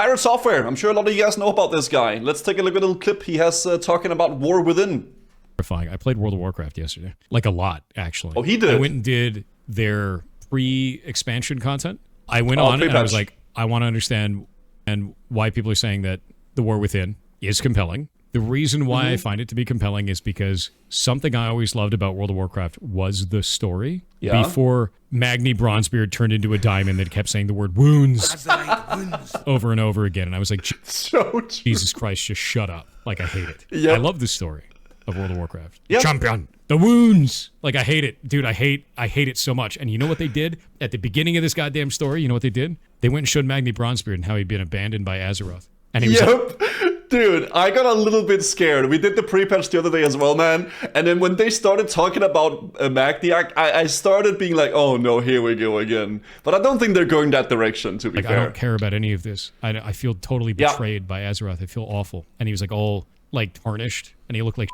Pirate Software. I'm sure a lot of you guys know about this guy. Let's take a look at a little clip he has talking about War Within. I played World of Warcraft yesterday. Like a lot, actually. Oh, he did? I went and did their pre-expansion content. I went on it and I was like, I want to understand and why people are saying that the War Within is compelling. The reason why I find it to be compelling is because something I always loved about World of Warcraft was the story. Yeah. Before Magni Bronzebeard turned into a diamond that kept saying the word wounds over and over again. And I was like, Jesus Christ, just shut up. Like, I hate it. Yep. I love the story of World of Warcraft. Yep. Champion, the wounds. Like, I hate it. Dude, I hate it so much. And you know what they did? At the beginning of this goddamn story, you know what they did? They went and showed Magni Bronzebeard and how he'd been abandoned by Azeroth. And he was like, dude, I got a little bit scared. We did the pre-patch the other day as well, man. And then when they started talking about Magni, I started being like, oh no, here we go again. But I don't think they're going that direction, to be fair. I don't care about any of this. I feel totally betrayed by Azeroth. I feel awful. And he was like all like tarnished, and he looked like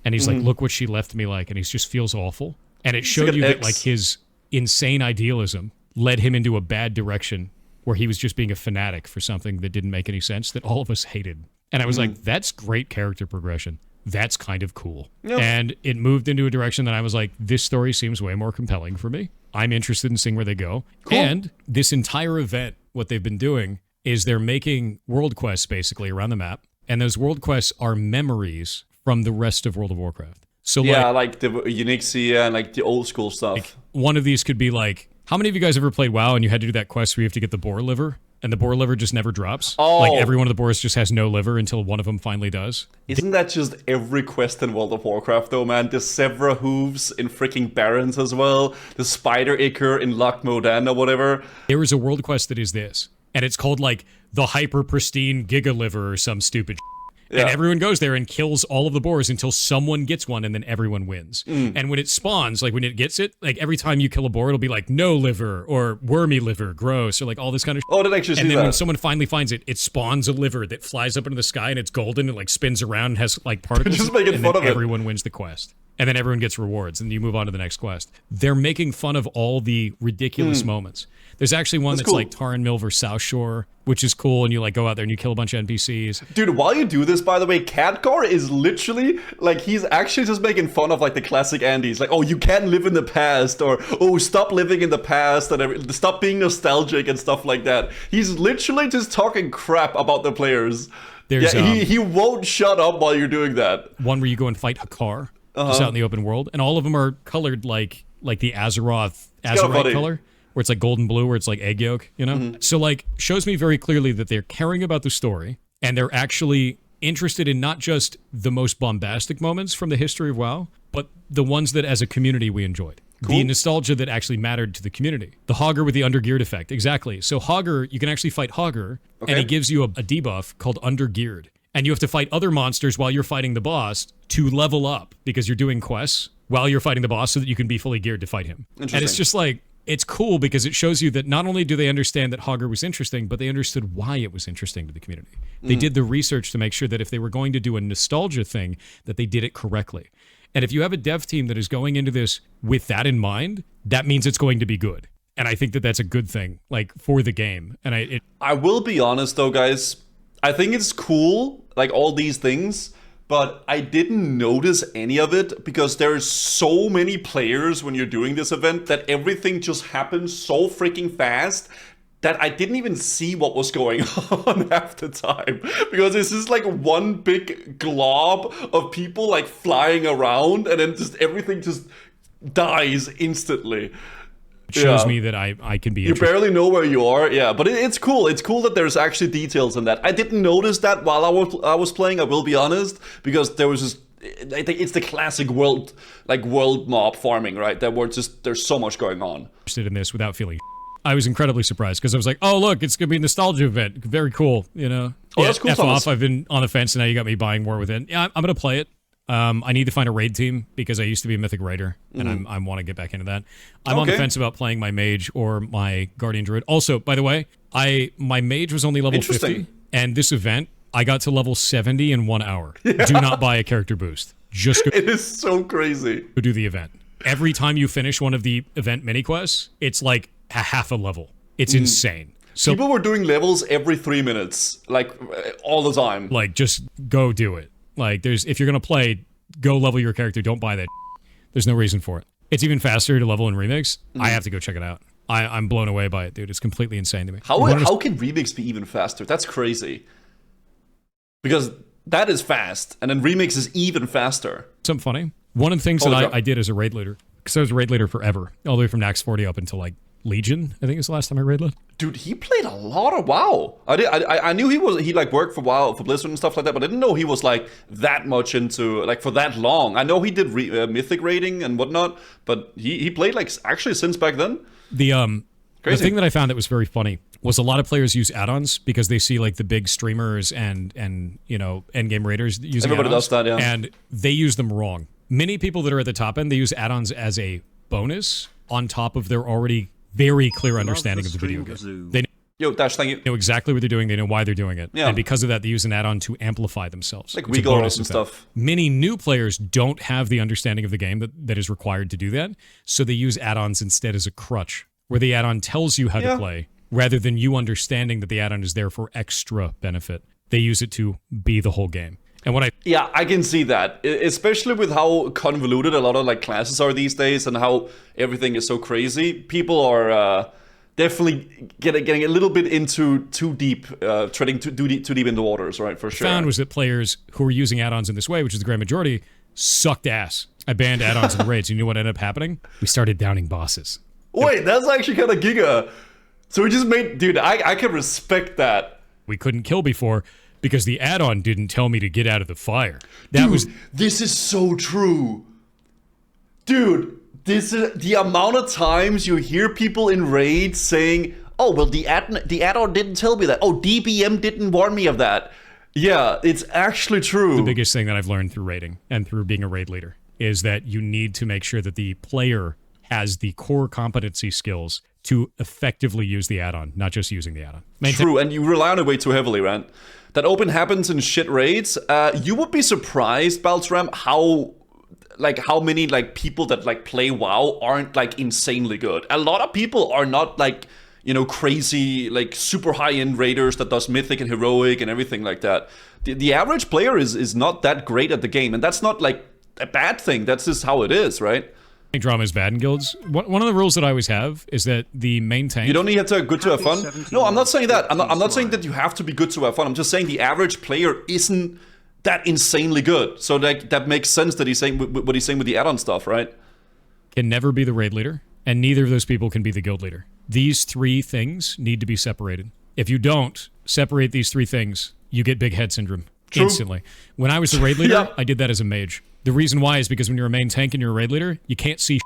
and he's like, look what she left me like, and he just feels awful. And it showed you that like his insane idealism led him into a bad direction where he was just being a fanatic for something that didn't make any sense that all of us hated. And I was like, that's great character progression. That's kind of cool. Yep. And it moved into a direction that I was like, this story seems way more compelling for me. I'm interested in seeing where they go. Cool. And this entire event, what they've been doing is they're making world quests basically around the map. And those world quests are memories from the rest of World of Warcraft. So like the Unixia and like the old school stuff. Like, one of these could be like, how many of you guys ever played WoW and you had to do that quest where you have to get the boar liver? And the boar liver just never drops. Oh. Like every one of the boars just has no liver until one of them finally does. Isn't that just every quest in World of Warcraft though, man? The Sevra hooves in freaking Barrens as well. The spider ichor in Loch Modan or whatever. There is a world quest that is this. And it's called like the hyper pristine Giga Liver or some stupid Yeah. And everyone goes there and kills all of the boars until someone gets one, and then everyone wins. And when it spawns, like when it gets it, like every time you kill a boar, it'll be like no liver or wormy liver, gross, or like all this kind of Oh, did I actually see And then that? when someone finally finds it, it spawns a liver that flies up into the sky and it's golden and like spins around and has like particles. Just making and fun then of it. everyone wins the quest. And then everyone gets rewards, and you move on to the next quest. They're making fun of all the ridiculous moments. There's actually one that's cool. Like Tar and Mill versus South Shore, which is cool, and you like go out there and you kill a bunch of NPCs. Dude, while you do this, by the way, Khadgar is literally, like, he's actually just making fun of, like, the classic Andes. Like, oh, you can't live in the past, or, oh, stop living in the past, and stop being nostalgic and stuff like that. He's literally just talking crap about the players. There's, he won't shut up while you're doing that. One where you go and fight Hakar, just out in the open world, and all of them are colored like the Azerite color, where it's like golden blue, where it's like egg yolk, you know? So like, shows me very clearly that they're caring about the story, and they're actually interested in not just the most bombastic moments from the history of WoW, but the ones that as a community we enjoyed. Cool. The nostalgia that actually mattered to the community. The Hogger with the undergeared effect, exactly. So Hogger, you can actually fight Hogger, and he gives you a debuff called undergeared. And you have to fight other monsters while you're fighting the boss to level up, because you're doing quests while you're fighting the boss so that you can be fully geared to fight him. And it's just like, it's cool because it shows you that not only do they understand that Hogger was interesting, but they understood why it was interesting to the community. They did the research to make sure that if they were going to do a nostalgia thing, that they did it correctly. And if you have a dev team that is going into this with that in mind, that means it's going to be good. And I think that that's a good thing, like, for the game. And I will be honest though, guys. I think it's cool, like all these things, but I didn't notice any of it because there's so many players when you're doing this event that everything just happens so freaking fast that I didn't even see what was going on half the time, because it's just like one big glob of people like flying around, and then just everything just dies instantly. It shows me that I can be You barely know where you are, yeah, but it's cool. It's cool that there's actually details in that. I didn't notice that while I was playing, I will be honest, because there was just, I think it's the classic world mob farming, right? There's so much going on. Interested in this without feeling I was incredibly surprised because I was like, oh, look, it's going to be a nostalgia event. Very cool, you know? Oh, that's cool. F off, I've been on the fence, and now you got me buying War Within. Yeah, I'm going to play it. I need to find a raid team because I used to be a Mythic Raider, and I want to get back into that. I'm on the fence about playing my Mage or my Guardian Druid. Also, by the way, my Mage was only level 50, and this event, I got to level 70 in 1 hour. Yeah. Do not buy a character boost. Just go. It is so crazy. Go do the event. Every time you finish one of the event mini quests, it's like a half a level. It's insane. So people were doing levels every 3 minutes, like all the time. Like, just go do it. Like, if you're gonna play, go level your character. Don't buy that. There's no reason for it. It's even faster to level in Remix. I have to go check it out. I'm blown away by it, dude. It's completely insane to me. How can Remix be even faster? That's crazy. Because that is fast, and then Remix is even faster. Something funny. One of the things that I did as a raid leader, because I was a raid leader forever, all the way from Nax 40 up until like Legion, I think is the last time I raid led. Dude, he played a lot of WoW. I knew he like worked for WoW, for Blizzard and stuff like that, but I didn't know he was like that much into, like, for that long. I know he did Mythic raiding and whatnot, but he played like actually since back then. The thing that I found that was very funny was a lot of players use add-ons because they see like the big streamers and you know, endgame raiders using Everybody add-ons, does that, yeah. and they use them wrong. Many people that are at the top end, they use add-ons as a bonus on top of their already very clear understanding of the video game. They Dash, thank you. know exactly what they're doing. They know why they're doing it. Yeah. And because of that, they use an add-on to amplify themselves. Like Regal and stuff. Many new players don't have the understanding of the game that is required to do that, so they use add-ons instead as a crutch, where the add-on tells you how to play, rather than you understanding that the add-on is there for extra benefit. They use it to be the whole game. And yeah, I can see that, especially with how convoluted a lot of like classes are these days and how everything is so crazy. People are definitely getting a little bit into too deep, treading too deep in the waters, right? For sure. Found was that players who were using add-ons in this way, which is the grand majority, sucked ass. I banned add-ons in the raids. You know what ended up happening? We started downing bosses. Wait, that's actually kind of giga. So we just made, dude, I can respect that. We couldn't kill before because the add-on didn't tell me to get out of the fire. This is so true. Dude, this is the amount of times you hear people in raids saying, oh, well, the add-on didn't tell me that. Oh, DBM didn't warn me of that. Yeah, it's actually true. The biggest thing that I've learned through raiding and through being a raid leader is that you need to make sure that the player has the core competency skills to effectively use the add-on, not just using the add-on. True, and you rely on it way too heavily, right? That open happens in shit raids. You would be surprised, Baltram, how many like people that like play WoW aren't like insanely good. A lot of people are not like, you know, crazy like super high-end raiders that does mythic and heroic and everything like that. The average player is not that great at the game, and that's not like a bad thing. That's just how it is, right? Drama is bad in guilds. One of the rules that I always have is that the main tank... You don't need to be good to have fun. No, I'm not saying that. I'm not saying that you have to be good to have fun. I'm just saying the average player isn't that insanely good. So that makes sense that he's saying what he's saying with the add-on stuff, right? Can never be the raid leader, and neither of those people can be the guild leader. These three things need to be separated. If you don't separate these three things, you get big head syndrome. True. Instantly. When I was the raid leader, I did that as a mage. The reason why is because when you're a main tank and you're a raid leader, you can't see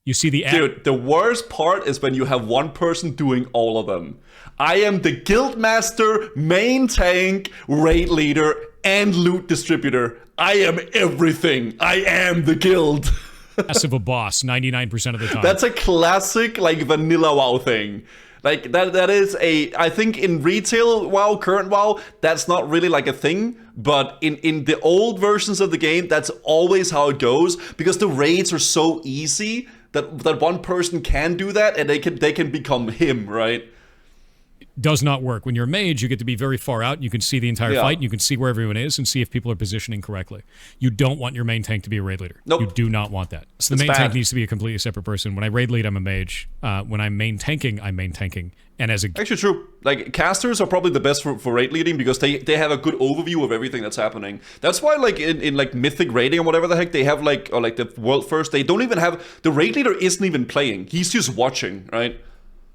You see the Dude, the worst part is when you have one person doing all of them. I am the guild master, main tank, raid leader, and loot distributor. I am everything. I am the guild. Less of a boss 99% of the time. That's a classic like vanilla WoW thing. Like that is a, I think in retail WoW, current WoW, that's not really like a thing, but in the old versions of the game, that's always how it goes, because the raids are so easy that one person can do that and they can become him, right? Does not work. When you're a mage, you get to be very far out. You can see the entire fight, and you can see where everyone is and see if people are positioning correctly. You don't want your main tank to be a raid leader. Nope. You do not want that. So the main tank needs to be a completely separate person. When I raid lead, I'm a mage. When I'm main tanking, I'm main tanking. And as a actually true, like casters are probably the best for raid leading because they have a good overview of everything that's happening. That's why like in like mythic raiding or whatever the heck they have, like, or like the world first, they don't even have, the raid leader isn't even playing. He's just watching, right?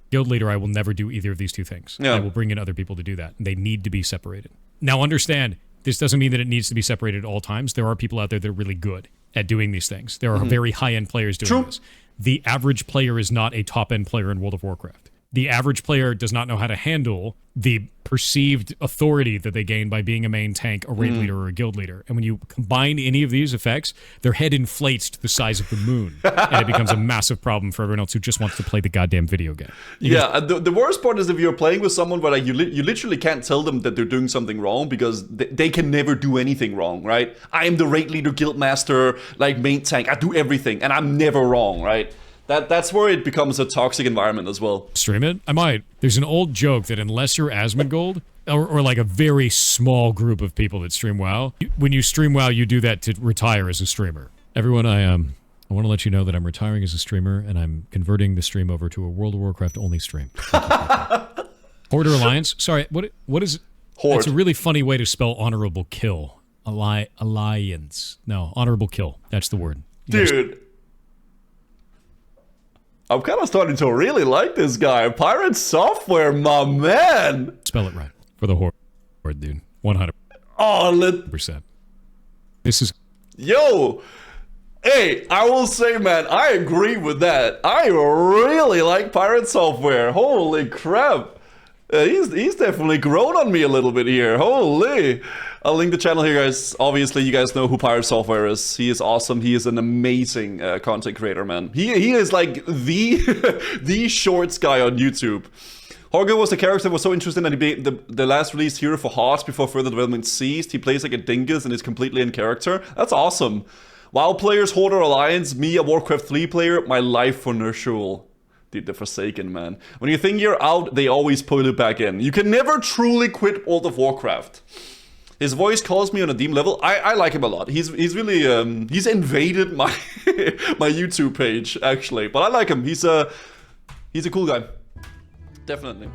Guild leader, I will never do either of these two things. Yeah. I will bring in other people to do that. They need to be separated. Now understand, this doesn't mean that it needs to be separated at all times. There are people out there that are really good at doing these things. There are very high-end players doing this. The average player is not a top-end player in World of Warcraft. The average player does not know how to handle the perceived authority that they gain by being a main tank, a raid leader, or a guild leader. And when you combine any of these effects, their head inflates to the size of the moon. And it becomes a massive problem for everyone else who just wants to play the goddamn video game. And the worst part is if you're playing with someone where like you literally can't tell them that they're doing something wrong because they can never do anything wrong, right? I am the raid leader, guild master, like main tank. I do everything and I'm never wrong, right? That's where it becomes a toxic environment as well. Stream it? I might. There's an old joke that unless you're Asmongold, or like a very small group of people that stream WoW, when you stream WoW, you do that to retire as a streamer. Everyone, I want to let you know that I'm retiring as a streamer, and I'm converting the stream over to a World of Warcraft only stream. Horde or Alliance? Sorry, what is it? Horde. It's a really funny way to spell honorable kill. Alliance. No, honorable kill. That's the word. Dude. I'm kind of starting to really like this guy. Pirate Software, my man. Spell it right. For the Horde, dude. 100%. Oh, This is... Yo! Hey, I will say, man, I agree with that. I really like Pirate Software. Holy crap. He's definitely grown on me a little bit here. Holy. I'll link the channel here, guys. Obviously, you guys know who Pirate Software is. He is awesome. He is an amazing content creator, man. He is like the shorts guy on YouTube. Horgo was the character that was so interesting that he became the last released hero for Hearts before further development ceased. He plays like a dingus and is completely in character. That's awesome. WoW players, Horde or Alliance, me a Warcraft 3 player, my life for Nershul. Dude, the Forsaken, man. When you think you're out, they always pull you back in. You can never truly quit World of Warcraft. His voice calls me on a deep level. I like him a lot. He's really he's invaded my my YouTube page actually, but I like him. He's a cool guy, definitely.